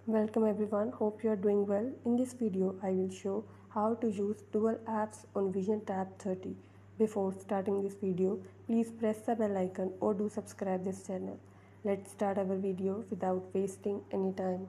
Welcome everyone, hope you are doing well. In this video, I will show how to use dual apps on Vision Tab 30. Before starting this video, please press the bell icon or do subscribe this channel. Let's start our video without wasting any time.